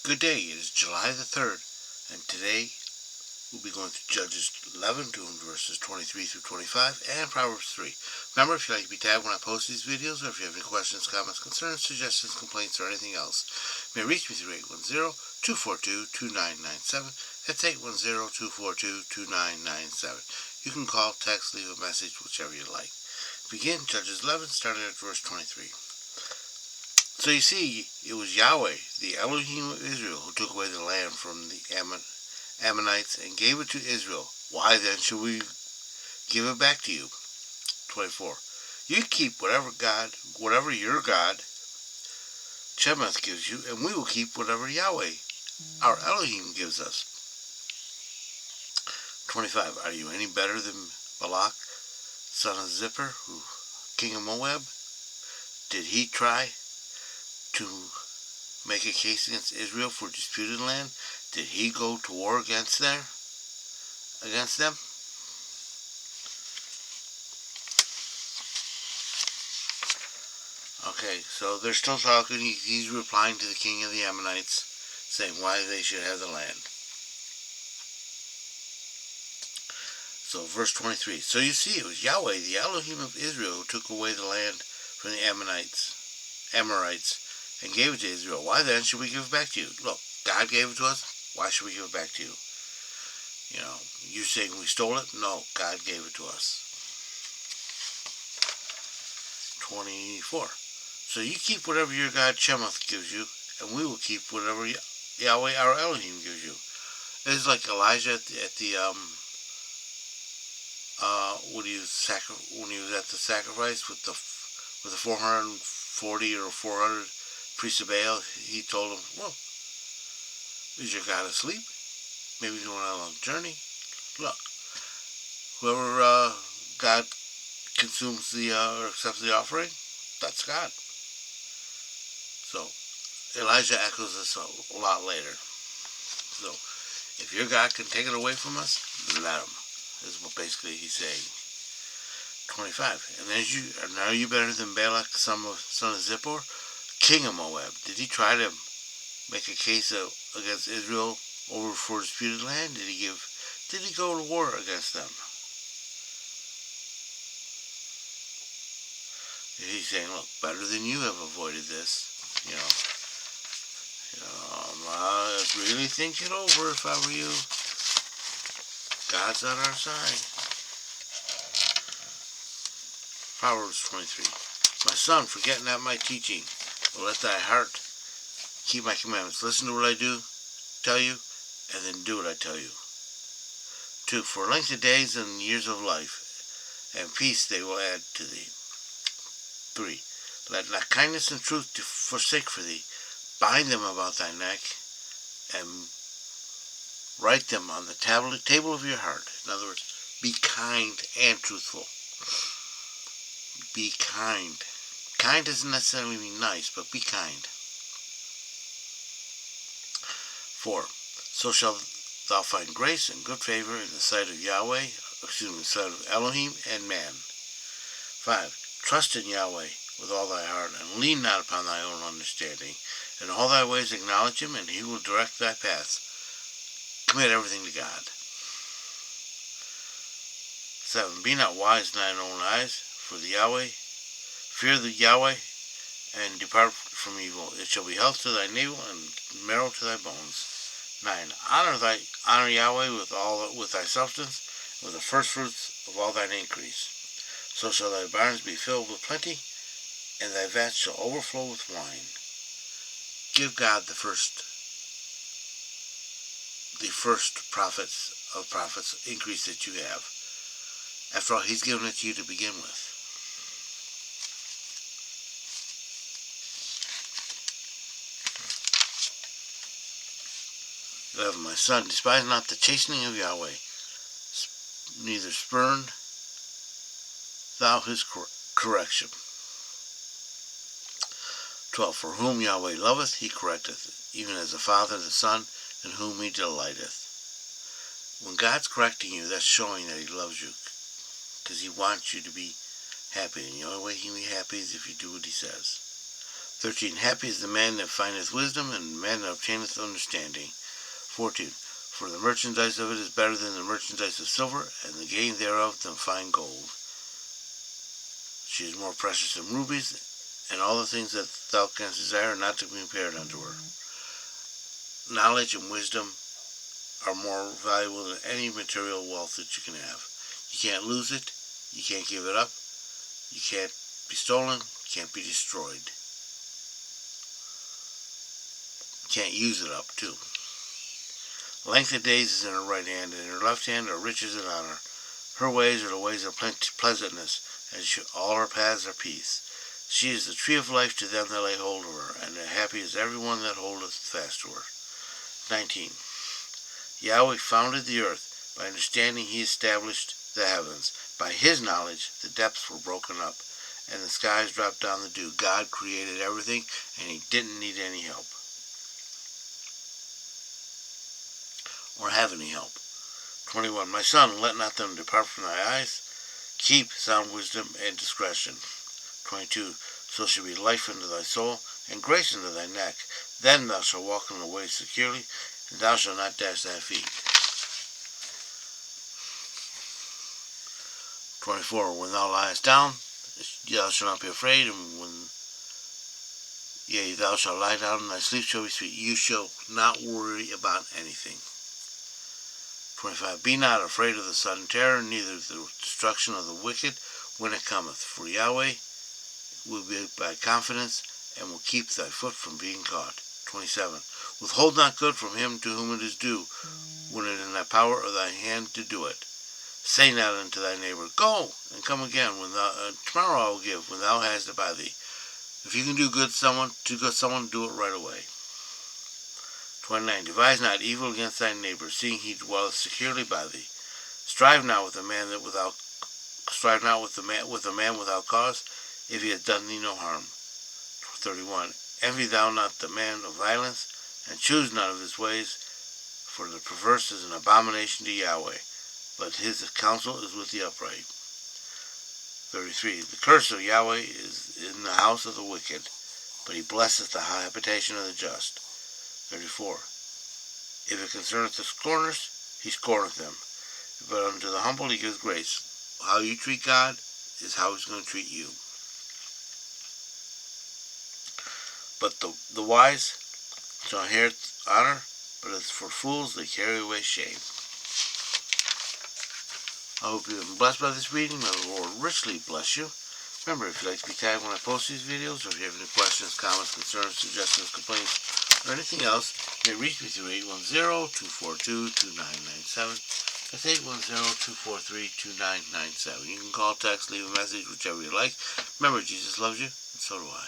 Good day, it is July the 3rd, and today we'll be going through Judges 11, doing verses 23 through 25, and Proverbs 3. Remember, if you'd like to be tagged when I post these videos, or if you have any questions, comments, concerns, suggestions, complaints, or anything else, you may reach me through 810-242-2997. That's 810-242-2997. You can call, text, leave a message, whichever you like. Begin Judges 11, starting at verse 23. So you see, it was Yahweh, the Elohim of Israel, who took away the land from the Ammonites and gave it to Israel. Why then should we give it back to you? 24. You keep whatever your God, Chemath, gives you, and we will keep whatever Yahweh, our Elohim, gives us. 25. Are you any better than Balak, son of Zippor, king of Moab? Did he try to make a case against Israel for disputed land? Did he go to war against them? Okay, so they're still talking. He's replying to the king of the Ammonites, saying why they should have the land. So verse 23. So you see, it was Yahweh, the Elohim of Israel, who took away the land from the Amorites, and gave it to Israel. Why then should we give it back to you? Look, God gave it to us. Why should we give it back to you? You saying we stole it? No, God gave it to us. 24. So you keep whatever your God Chemath gives you, and we will keep whatever Yahweh our Elohim gives you. It's like Elijah at the when he was at the sacrifice with the 440 or 400 priests of Baal. He told them, "Well, is your God asleep? Maybe he's going on a long journey. Look, whoever God consumes or accepts the offering, that's God." So Elijah echoes this a lot later. So if your God can take it away from us, let him. Is what basically he's saying. 25. And are you better than Balak, son of Zippor, king of Moab? Did he try to make a case against Israel for disputed land? Did he go to war against them? He's saying, look, better than you have avoided this. I'd really think it over if I were you. God's on our side. Proverbs 23. My son, forget not my teaching, but let thy heart keep my commandments. Listen to what I tell you, and then do what I tell you. 2. For length of days and years of life, and peace they will add to thee. 3. Let not kindness and truth forsake for thee. Bind them about thy neck, and write them on the table of your heart. In other words, be kind and truthful. Be kind. Kind doesn't necessarily mean nice, but be kind. 4. So shall thou find grace and good favor in the sight of in the sight of Elohim and man. 5. Trust in Yahweh with all thy heart, and lean not upon thy own understanding. In all thy ways acknowledge him, and he will direct thy paths. Commit everything to God. 7. Be not wise in thine own eyes, fear the Yahweh, and depart from evil. It shall be health to thy navel and marrow to thy bones. 9. Honor Yahweh with thy substance, and with the firstfruits of all thine increase. So shall thy barns be filled with plenty, and thy vats shall overflow with wine. Give God the first prophets increase that you have. After all, he's given it to you to begin with. 11. My son, despise not the chastening of Yahweh, neither spurn thou his correction. 12. For whom Yahweh loveth, he correcteth, even as a father the son, in whom he delighteth. When God's correcting you, that's showing that he loves you, because he wants you to be happy, and the only way he can be happy is if you do what he says. 13. Happy is the man that findeth wisdom, and the man that obtaineth understanding. 14. For the merchandise of it is better than the merchandise of silver, and the gain thereof than fine gold. She is more precious than rubies, and all the things that thou canst desire are not to be compared unto her. Knowledge and wisdom are more valuable than any material wealth that you can have. You can't lose it, you can't give it up, you can't be stolen, you can't be destroyed. You can't use it up, too. Length of days is in her right hand, and in her left hand are riches and honor. Her ways are the ways of pleasantness, and all her paths are peace. She is the tree of life to them that lay hold of her, and happy is every one that holdeth fast to her. 19. Yahweh founded the earth. By understanding he established the heavens. By his knowledge the depths were broken up, and the skies dropped down the dew. God created everything, and he didn't need any help. Or have any help. 21. My son, let not them depart from thy eyes. Keep sound wisdom and discretion. 22. So shall be life unto thy soul, and grace unto thy neck. Then thou shalt walk in the way securely, and thou shalt not dash thy feet. 24. When thou liest down, thou shalt not be afraid, and thou shalt lie down, and thy sleep shall be sweet. You shall not worry about anything. 25. Be not afraid of the sudden terror, neither the destruction of the wicked when it cometh. For Yahweh will be thy confidence, and will keep thy foot from being caught. 27. Withhold not good from him to whom it is due, when it is in the power of thy hand to do it. Say not unto thy neighbor, Go, and come again, tomorrow I will give, when thou hast it by thee. If you can do good to someone, do it right away. 29. Devise not evil against thy neighbor, seeing he dwelleth securely by thee. Strive not with a man without cause, if he hath done thee no harm. 31. Envy thou not the man of violence, and choose none of his ways, for the perverse is an abomination to Yahweh, but his counsel is with the upright. 33. The curse of Yahweh is in the house of the wicked, but he blesseth the habitation of the just. 34. If it concerneth the scorners, he scorneth them, but unto the humble he gives grace. How you treat God is how he's going to treat you. But the wise shall inherit honor, but as for fools they carry away shame. I hope you've been blessed by this reading. May the Lord richly bless you. Remember, if you'd like to be tagged when I post these videos, or if you have any questions, comments, concerns, suggestions, complaints, or anything else, you may reach me through 810-242-2997. That's 810-243-2997. You can call, text, leave a message, whichever you like. Remember, Jesus loves you, and so do I.